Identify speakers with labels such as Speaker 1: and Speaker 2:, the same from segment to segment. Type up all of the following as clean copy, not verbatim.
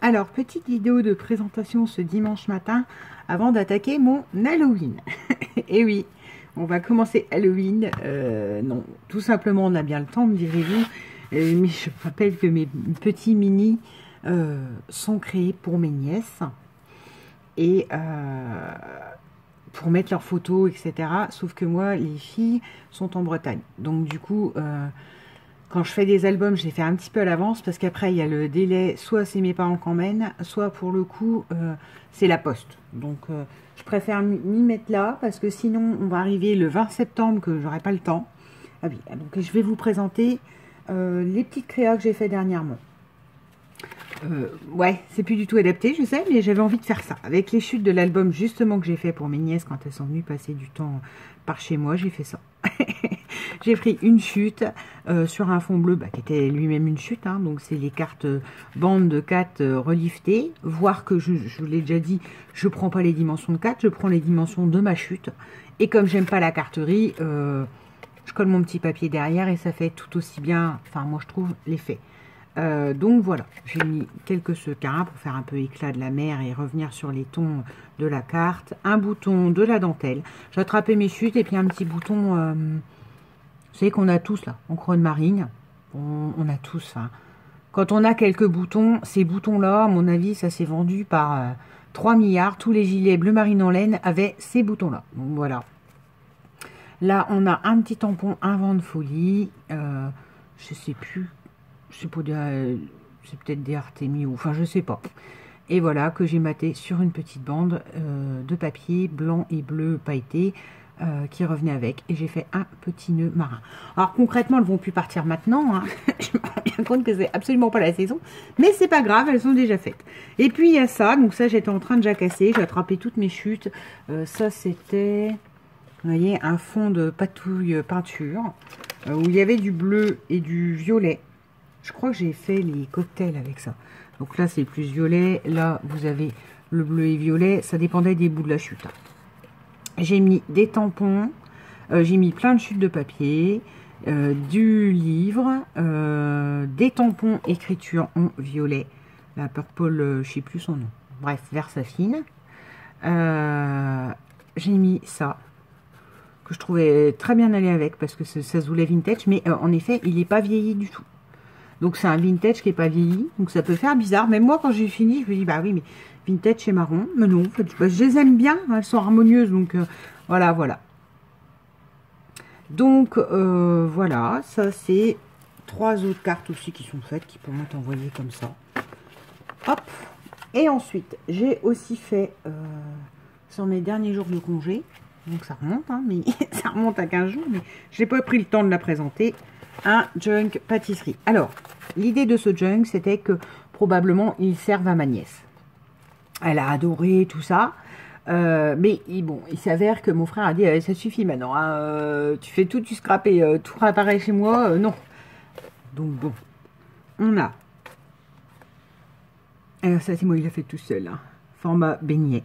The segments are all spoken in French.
Speaker 1: Alors, petite vidéo de présentation ce dimanche matin avant d'attaquer mon Halloween. Et oui, on va commencer Halloween. Non, tout simplement, on a bien le temps, me direz-vous. Mais je rappelle que mes petits mini sont créés pour mes nièces. Et pour mettre leurs photos, etc. Sauf que moi, les filles sont en Bretagne. Donc du coup... quand je fais des albums, je les fais un petit peu à l'avance parce qu'après, il y a le délai, soit c'est mes parents qui emmènent, soit pour le coup, c'est la poste. Donc, je préfère m'y mettre là parce que sinon, on va arriver le 20 septembre que j'aurai pas le temps. Ah oui, donc je vais vous présenter les petites créas que j'ai fait dernièrement. Ouais, c'est plus du tout adapté, je sais, mais j'avais envie de faire ça. Avec les chutes de l'album justement que j'ai fait pour mes nièces quand elles sont venues passer du temps par chez moi, j'ai fait ça. J'ai pris une chute sur un fond bleu qui était lui-même une chute, hein, donc c'est les cartes bandes de 4 reliftées, voire que je vous l'ai déjà dit, je prends pas les dimensions de 4, je prends les dimensions de ma chute, et comme j'aime pas la carterie, je colle mon petit papier derrière et ça fait tout aussi bien, enfin moi je trouve, l'effet. Donc voilà, j'ai mis quelques sequins pour faire un peu éclat de la mer et revenir sur les tons de la carte, un bouton de la dentelle, j'ai attrapé mes chutes et puis un petit bouton... vous savez qu'on a tous là, en creux de marine, on a tous. Hein. Quand on a quelques boutons, ces boutons-là, à mon avis, ça s'est vendu par 3 milliards. Tous les gilets bleu marine en laine avaient ces boutons-là. Donc voilà. Là, on a un petit tampon, un vent de folie. Je sais plus. C'est peut-être des Artémis ou enfin je sais pas. Et voilà que j'ai maté sur une petite bande de papier blanc et bleu pailleté. Qui revenait avec, et j'ai fait un petit nœud marin. Alors concrètement, elles vont plus partir maintenant, hein. Je me rends bien compte que c'est absolument pas la saison, mais c'est pas grave, elles sont déjà faites. Et puis il y a ça, donc ça j'étais en train de jacasser, j'ai attrapé toutes mes chutes, ça c'était, vous voyez, un fond de patouille peinture, où il y avait du bleu et du violet. Je crois que j'ai fait les cocktails avec ça. Donc là c'est plus violet, là vous avez le bleu et violet, ça dépendait des bouts de la chute. J'ai mis des tampons, j'ai mis plein de chutes de papier, du livre, des tampons écriture en violet, la purple, je sais plus son nom, bref, Versafine. J'ai mis ça, que je trouvais très bien aller avec, parce que ça se voulait vintage, mais en effet, il n'est pas vieilli du tout. Donc c'est un vintage qui n'est pas vieilli, donc ça peut faire bizarre. Même moi, quand j'ai fini, je me dis, bah oui, mais vintage et marron. Mais non, en fait, je les aime bien, elles sont harmonieuses, donc voilà, voilà. Donc voilà, ça c'est 3 autres cartes aussi qui sont faites, qui pourront être envoyées comme ça. Hop. Et ensuite, j'ai aussi fait, sur mes derniers jours de congé, donc ça remonte, hein, mais ça remonte à 15 jours, mais je n'ai pas pris le temps de la présenter. Un junk pâtisserie. Alors, l'idée de ce junk, c'était que probablement il serve à ma nièce. Elle a adoré tout ça, mais bon, il s'avère que mon frère a dit ça suffit maintenant, hein, tu fais tout, tu scrapes et tout réapparaît chez moi, non. Donc bon, on a. Alors ça c'est moi, il a fait tout seul, hein, format beignet,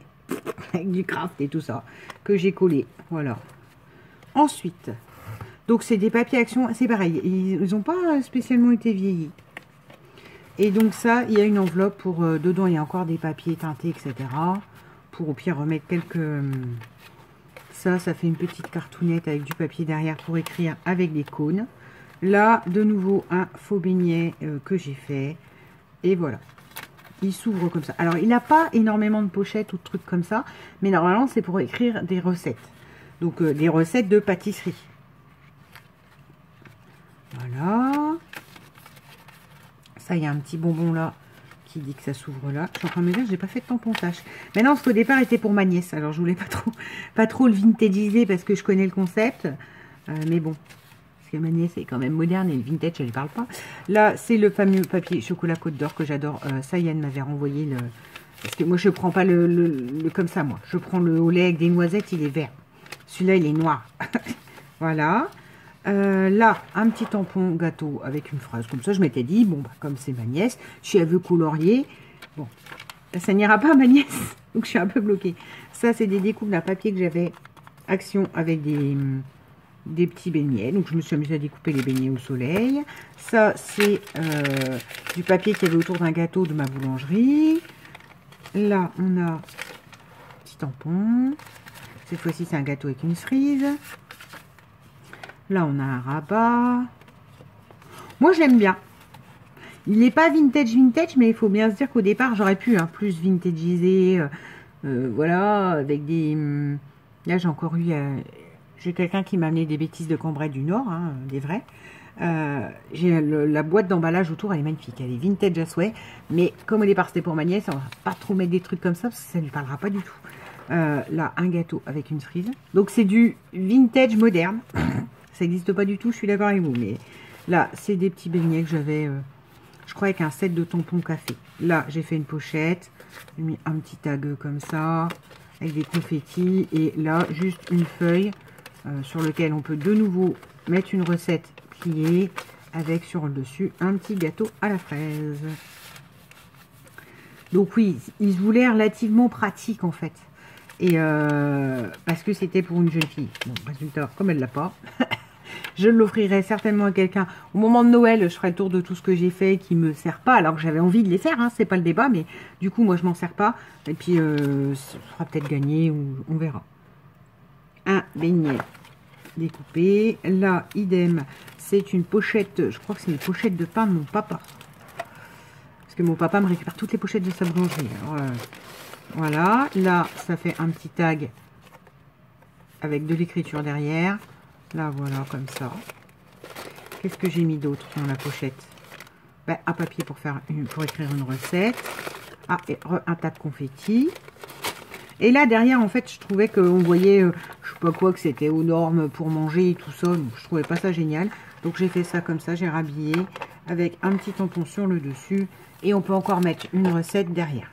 Speaker 1: avec du craft et tout ça, que j'ai collé, voilà. Ensuite. Donc, c'est des papiers action, c'est pareil, ils n'ont pas spécialement été vieillis. Et donc ça, il y a une enveloppe pour, dedans il y a encore des papiers teintés, etc. Pour au pire remettre quelques... ça fait une petite cartounette avec du papier derrière pour écrire avec des cônes. Là, de nouveau, un faux beignet que j'ai fait. Et voilà. Il s'ouvre comme ça. Alors, il n'a pas énormément de pochettes ou de trucs comme ça, mais normalement, c'est pour écrire des recettes. Donc, des recettes de pâtisserie. Voilà. Ça, il y a un petit bonbon là qui dit que ça s'ouvre là. Je suis en train de me dire, j'ai pas fait de tampontage. Mais non, parce qu'au départ, était pour ma nièce. Alors, je voulais pas trop le vintagiser parce que je connais le concept. Mais bon, parce que ma nièce est quand même moderne et le vintage, elle ne parle pas. Là, c'est le fameux papier chocolat Côte d'Or que j'adore. Ça, Yann m'avait renvoyé le... Parce que moi, je prends pas le comme ça, moi. Je prends le au lait avec des noisettes, il est vert. Celui-là, il est noir. Voilà. Là, un petit tampon gâteau avec une phrase comme ça. Je m'étais dit, bon, bah, comme c'est ma nièce, si elle veut colorier, bon, ça n'ira pas à ma nièce. Donc, je suis un peu bloquée. Ça, c'est des découpes d'un papier que j'avais action avec des des petits beignets. Donc, je me suis amusée à découper les beignets au soleil. Ça, c'est du papier qu'il y avait autour d'un gâteau de ma boulangerie. Là, on a un petit tampon. Cette fois-ci, c'est un gâteau avec une cerise. Là, on a un rabat. Moi, j'aime bien. Il n'est pas vintage, mais il faut bien se dire qu'au départ, j'aurais pu plus vintagiser. Voilà, avec des... Là, j'ai encore eu... j'ai quelqu'un qui m'a amené des bêtises de Cambrai du Nord, des vrais. J'ai la boîte d'emballage autour, elle est magnifique. Elle est vintage à souhait. Mais comme au départ, c'était pour ma nièce, on va pas trop mettre des trucs comme ça, parce que ça ne lui parlera pas du tout. Là, un gâteau avec une cerise. Donc, c'est du vintage moderne. Ça n'existe pas du tout, je suis d'accord avec vous. Mais là, c'est des petits beignets que j'avais... je crois avec un set de tampons café. Là, j'ai fait une pochette. J'ai mis un petit tag comme ça, avec des confettis. Et là, juste une feuille sur laquelle on peut de nouveau mettre une recette pliée, avec sur le dessus un petit gâteau à la fraise. Donc oui, il se voulait relativement pratique en fait. Et parce que c'était pour une jeune fille. Bon, résultat, comme elle l'a pas, je l'offrirai certainement à quelqu'un. Au moment de Noël, je ferai le tour de tout ce que j'ai fait qui me sert pas, alors que j'avais envie de les faire, c'est pas le débat, mais du coup, moi, je m'en sers pas. Et puis, ça sera peut-être gagné, ou on verra. Un beignet découpé. Là, idem, c'est une pochette, je crois que c'est une pochette de pain de mon papa. Parce que mon papa me récupère toutes les pochettes de sa boulangerie. Alors, voilà, là, ça fait un petit tag avec de l'écriture derrière. Là, voilà, comme ça. Qu'est-ce que j'ai mis d'autre dans la pochette? Ben, un papier pour écrire une recette. Ah, et un tas de confettis. Et là, derrière, en fait, je trouvais qu'on voyait, je sais pas quoi, que c'était aux normes pour manger et tout ça. Donc, je trouvais pas ça génial. Donc, j'ai fait ça comme ça, j'ai rhabillé avec un petit tampon sur le dessus. Et on peut encore mettre une recette derrière.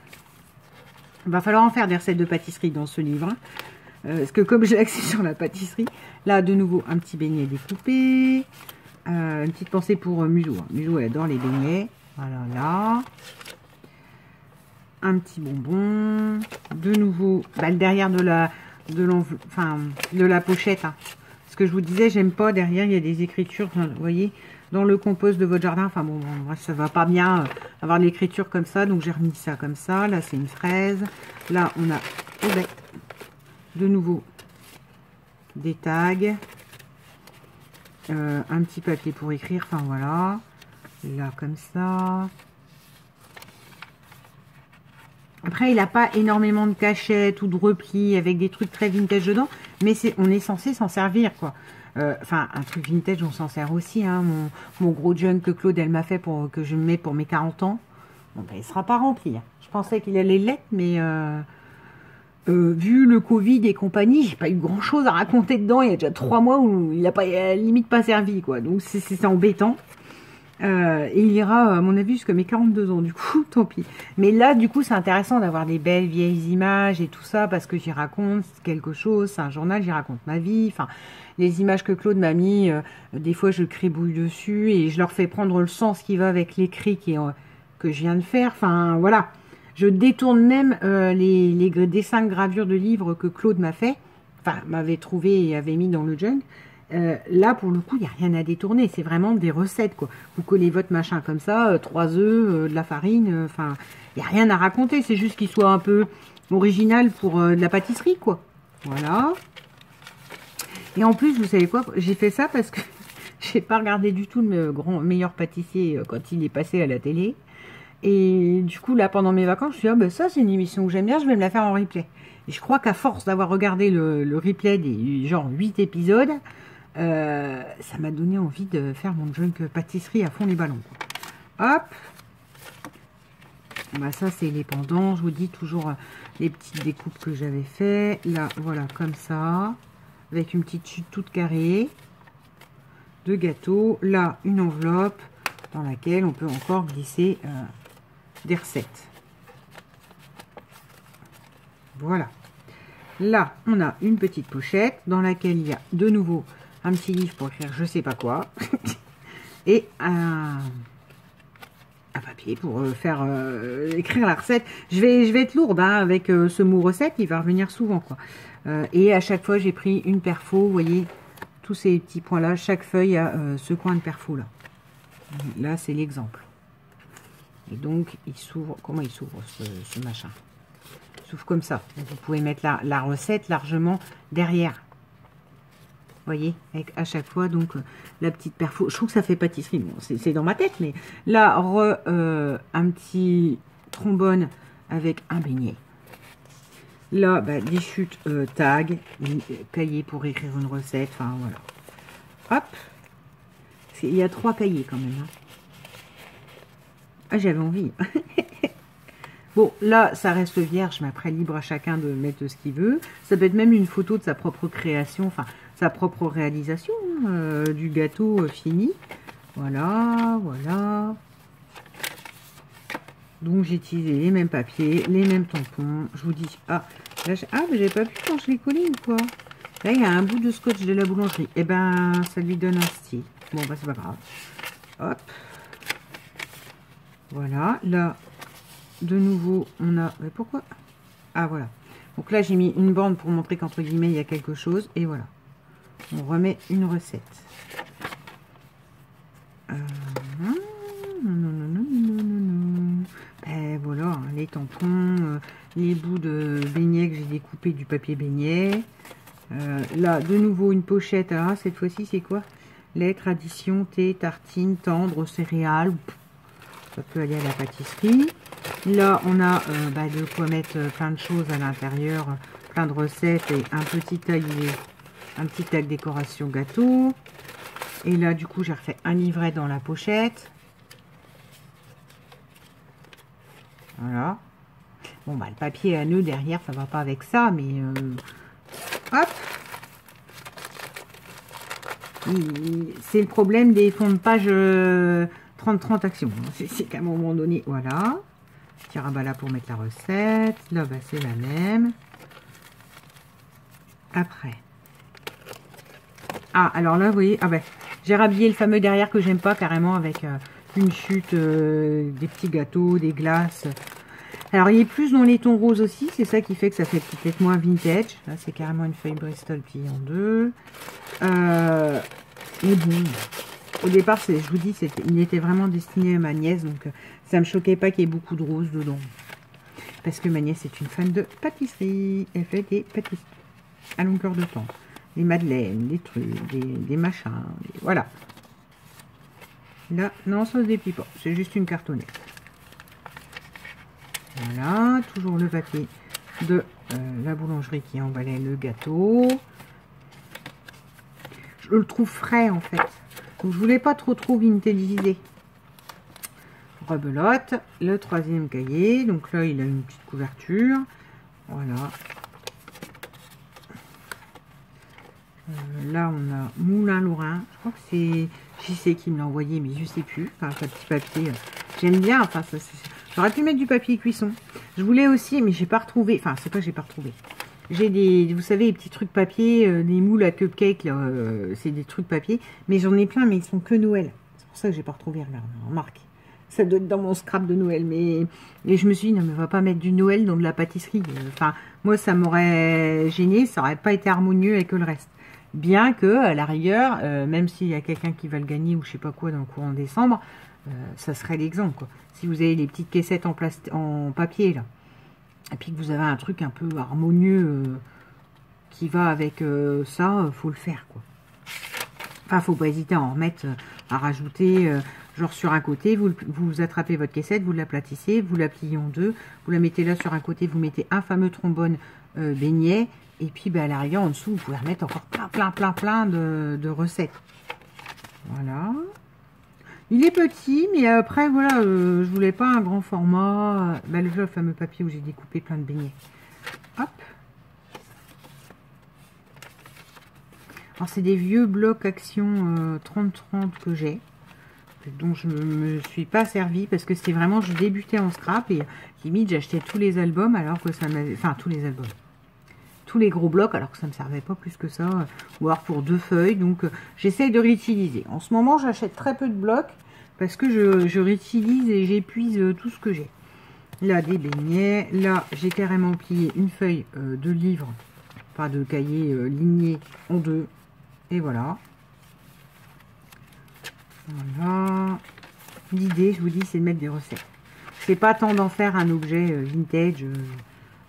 Speaker 1: Il va falloir en faire des recettes de pâtisserie dans ce livre. Parce que comme j'ai axé sur la pâtisserie, là, de nouveau, un petit beignet découpé. Une petite pensée pour Mujo. Mujo, elle adore les beignets. Voilà, là. Un petit bonbon. De nouveau, le derrière de la pochette. Ce que je vous disais, j'aime pas. Derrière, il y a des écritures, vous voyez, dans le compost de votre jardin. Enfin bon, bref, ça va pas bien avoir de l'écriture comme ça. Donc, j'ai remis ça comme ça. Là, c'est une fraise. Là, on a... de nouveau, des tags, un petit papier pour écrire, enfin voilà, là comme ça. Après, il n'a pas énormément de cachettes ou de replis avec des trucs très vintage dedans, mais on est censé s'en servir, quoi. Enfin, un truc vintage, on s'en sert aussi, mon gros junk que Claude, elle m'a fait que je me mets pour mes 40 ans. Bon, il ne sera pas rempli. Je pensais qu'il allait l'être, mais... vu le Covid et compagnie, j'ai pas eu grand chose à raconter dedans. Il y a déjà 3 mois où il n'a pas limite pas servi, quoi. Donc c'est embêtant. Et il ira, à mon avis, jusqu'à mes 42 ans. Du coup, tant pis. Mais là, du coup, c'est intéressant d'avoir des belles vieilles images et tout ça parce que j'y raconte quelque chose. C'est un journal, j'y raconte ma vie. Enfin, les images que Claude m'a mis, des fois, je cribouille dessus et je leur fais prendre le sens qui va avec l'écrit que je viens de faire. Enfin, voilà. Je détourne même les dessins de gravure de livres que Claude m'a fait, enfin m'avait trouvé et avait mis dans le junk. Là, pour le coup, il n'y a rien à détourner. C'est vraiment des recettes, quoi. Vous collez votre machin comme ça, 3 œufs, de la farine, enfin, il n'y a rien à raconter. C'est juste qu'il soit un peu original pour de la pâtisserie, quoi. Voilà. Et en plus, vous savez quoi? J'ai fait ça parce que j'ai pas regardé du tout le meilleur pâtissier quand il est passé à la télé. Et du coup, là, pendant mes vacances, je me suis dit, ça, c'est une émission que j'aime bien, je vais me la faire en replay. Et je crois qu'à force d'avoir regardé le replay des genre 8 épisodes, ça m'a donné envie de faire mon junk pâtisserie à fond les ballons, quoi. Hop. Ça, c'est les pendants. Je vous dis toujours les petites découpes que j'avais fait. Là, voilà, comme ça. Avec une petite chute toute carrée de gâteau. Là, une enveloppe dans laquelle on peut encore glisser... des recettes. Voilà. Là, on a une petite pochette dans laquelle il y a de nouveau un petit livre pour écrire je sais pas quoi et un papier pour faire écrire la recette. Je vais être lourde avec ce mot recette, il va revenir souvent, quoi. Et à chaque fois, j'ai pris une perfo, vous voyez, tous ces petits points là, chaque feuille a ce coin de perfo là. Là c'est l'exemple. Et donc il s'ouvre, comment il s'ouvre ce machin? Il s'ouvre comme ça. Donc, vous pouvez mettre la recette largement derrière. Vous voyez, avec à chaque fois donc la petite perfo. Je trouve que ça fait pâtisserie. Bon, c'est dans ma tête, mais là, un petit trombone avec un beignet. Là, bah, des chutes tag, cahier pour écrire une recette. Enfin, voilà. Hop. Il y a 3 cahiers quand même. Hein. Ah, j'avais envie. Bon, là, ça reste vierge, mais après, libre à chacun de mettre ce qu'il veut. Ça peut être même une photo de sa propre création, enfin, sa propre réalisation du gâteau fini. Voilà, voilà. Donc, j'ai utilisé les mêmes papiers, les mêmes tampons. Je vous dis, ah, là, mais j'avais pas vu quand je l'ai collé ou quoi. Là, il y a un bout de scotch de la boulangerie. Eh ben, ça lui donne un style. Bon, bah, c'est pas grave. Hop. Voilà, là... De nouveau, on a... Mais pourquoi? Ah, voilà. Donc là, j'ai mis une bande pour montrer qu'entre guillemets, il y a quelque chose. Et voilà. On remet une recette. Ben voilà, hein, les tampons, les bouts de beignet que j'ai découpé du papier beignet. Là, de nouveau, une pochette. Ah, cette fois-ci, c'est quoi? Lait, tradition, thé, tartine, tendre, céréales. Ça peut aller à la pâtisserie. Là, on a de quoi mettre plein de choses à l'intérieur, plein de recettes et un petit tag décoration gâteau. Et là, du coup, j'ai refait un livret dans la pochette. Voilà. Bon, bah, le papier à nœud derrière, ça va pas avec ça, mais hop. C'est le problème des fonds de page 30-30 actions. C'est qu'à un moment donné, voilà. Petit rabat là pour mettre la recette. Là, bah, c'est la même. Après. Ah, alors là, vous voyez, ah ben, j'ai rhabillé le fameux derrière que j'aime pas carrément avec une chute, des petits gâteaux, des glaces. Alors, il est plus dans les tons roses aussi. C'est ça qui fait que ça fait peut-être moins vintage. Là, c'est carrément une feuille Bristol pliée en deux. Mais bon, au départ, je vous dis, il était vraiment destiné à ma nièce. Donc, ça me choquait pas qu'il y ait beaucoup de roses dedans. Parce que ma nièce est une fan de pâtisserie. Elle fait des pâtisseries à longueur de temps. Des madeleines, des trucs, des machins. Voilà. Là, non, ça ne se déplie pas. C'est juste une cartonnette. Voilà. Toujours le papier de la boulangerie qui emballait le gâteau. Je le trouve frais, en fait. Donc, je voulais pas trop vintagisé. Rebelote. Le 3e cahier. Donc là, il a une petite couverture. Voilà. Là, on a Moulin Lourin. Je crois que c'est JC qui me l'a envoyé, mais je sais plus. Enfin, ce petit papier. J'aime bien. Enfin, j'aurais pu mettre du papier cuisson. Je voulais aussi, mais j'ai pas retrouvé. Enfin, c'est pas que j'ai pas retrouvé. J'ai des, vous savez, les petits trucs papier, des moules à cupcake. C'est des trucs papier. Mais j'en ai plein, mais ils sont que Noël. C'est pour ça que j'ai pas retrouvé. Remarque. Ça doit être dans mon scrap de Noël. Mais et je me suis dit, non, mais on va pas mettre du Noël dans de la pâtisserie. Enfin, moi, ça m'aurait gêné. Ça aurait pas été harmonieux avec le reste. Bien que, à la rigueur, même s'il y a quelqu'un qui va le gagner ou je sais pas quoi dans le courant décembre, ça serait l'exemple, quoi. Si vous avez les petites caissettes en papier, là, et puis que vous avez un truc un peu harmonieux qui va avec ça, faut le faire, quoi. Enfin, faut pas hésiter à en remettre, à rajouter, genre sur un côté, vous attrapez votre caissette, vous l'aplatissez, vous la pliez en deux, vous la mettez là sur un côté, vous mettez un fameux trombone beignet. Et puis, ben, à l'arrière, en dessous, vous pouvez remettre encore plein de recettes. Voilà. Il est petit, mais après, voilà, je voulais pas un grand format. Ben, le fameux papier où j'ai découpé plein de beignets. Hop. Alors, c'est des vieux blocs Action 30-30 que j'ai. Dont je ne me suis pas servi parce que c'était vraiment, je débutais en scrap et limite, j'achetais tous les albums alors que ça m'avait... Enfin, tous les albums. Tous les gros blocs alors que ça ne me servait pas plus que ça, ou alors pour 2 feuilles, donc j'essaye de réutiliser. En ce moment j'achète très peu de blocs parce que je réutilise et j'épuise tout ce que j'ai. Là des beignets, là j'ai carrément plié une feuille de livre, enfin de cahier ligné en deux. Et voilà. Voilà. L'idée, je vous dis, c'est de mettre des recettes. C'est pas tant d'en faire un objet vintage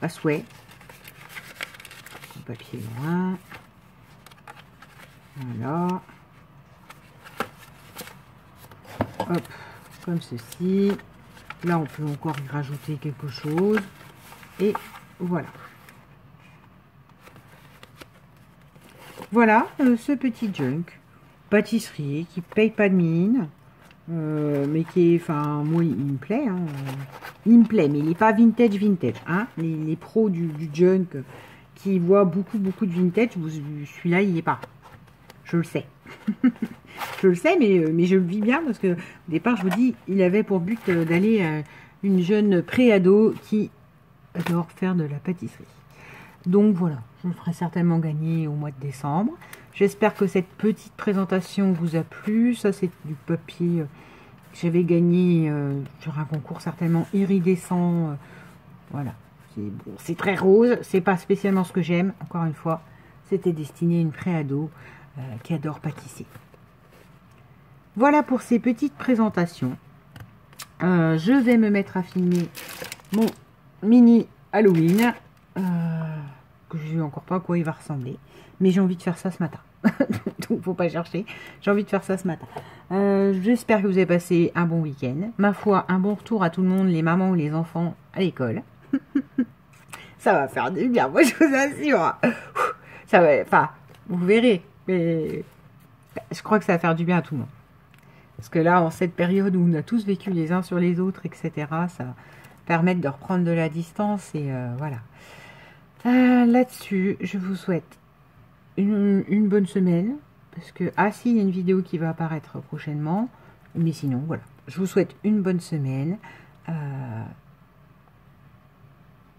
Speaker 1: à souhait. Le papier loin. Voilà. Hop, comme ceci. Là, on peut encore y rajouter quelque chose. Et voilà. Voilà ce petit junk. Pâtisserie qui paye pas de mine. Mais qui est, enfin, moi, il me plaît. Hein. Il me plaît, mais il n'est pas vintage. Hein. Les pros du junk qui voient beaucoup de vintage, celui-là, il n'y est pas. Je le sais. Je le sais, mais je le vis bien parce que au départ, je vous dis, il avait pour but d'aller à une jeune pré-ado qui adore faire de la pâtisserie. Donc voilà, je le ferai certainement gagner au mois de décembre. J'espère que cette petite présentation vous a plu. Ça, c'est du papier que j'avais gagné sur un concours certainement iridescent. Voilà, c'est très rose. C'est pas spécialement ce que j'aime. Encore une fois, c'était destiné à une pré-ado qui adore pâtisser. Voilà pour ces petites présentations. Je vais me mettre à filmer mon mini Halloween. Que je ne sais encore pas à quoi il va ressembler. Mais j'ai envie de faire ça ce matin. Donc, faut pas chercher. J'ai envie de faire ça ce matin. J'espère que vous avez passé un bon week-end. Ma foi, un bon retour à tout le monde, les mamans ou les enfants à l'école. Ça va faire du bien, moi je vous assure. Ça va, enfin, vous verrez. Mais je crois que ça va faire du bien à tout le monde. Parce que là, en cette période où on a tous vécu les uns sur les autres, etc., ça va permettre de reprendre de la distance. Et voilà. Là-dessus, je vous souhaite une bonne semaine. Parce que, si, il y a une vidéo qui va apparaître prochainement. Mais sinon, voilà. Je vous souhaite une bonne semaine.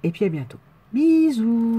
Speaker 1: Et puis à bientôt. Bisous!